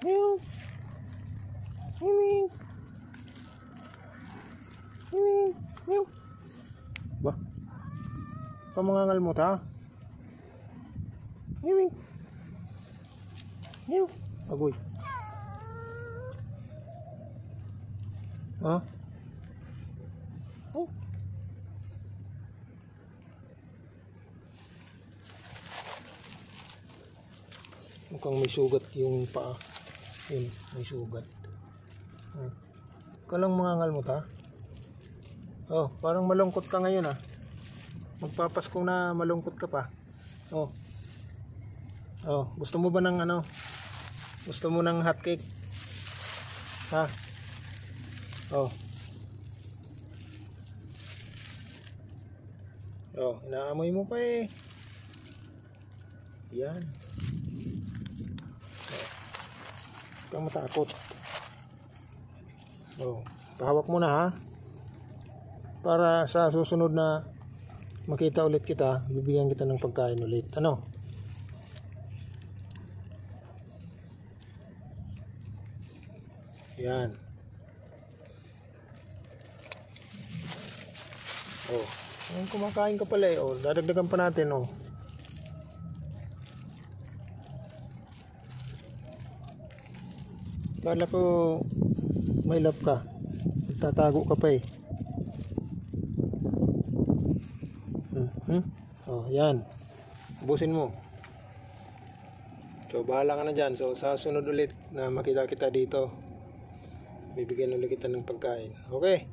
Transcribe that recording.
Meow. Meow. Meow. Meow. Ba? Pamangangal mo ta? Meow. Meow. Agoy. Ha? Oh. Mukhang may sugat yung paa. Yun, may sugat. Kalang mangangal mo ta? Oh, parang malungkot ka ngayon ah. Magpapasko na malungkot ka pa. Oh. Oh, gusto mo ba ng ano? Gusto mo ng hot cake? Ha? Oh. Oh, inaamoy mo pa eh. Yan. Huwag kang matakot. Oh, pahawak mo na ha. Para sa susunod na makita ulit kita, bibigyan kita ng pagkain ulit. Ano? Yan. Oh, kumakain ka pala eh. Oh, dadagdagan pa natin oh. Kala ko may love ka. Tatago ka pa eh. Oh, yan. Ubusin mo. So, bahala ka na dyan. So, sa sunod ulit na makita kita dito, bibigyan ulit kita ng pagkain. Okay?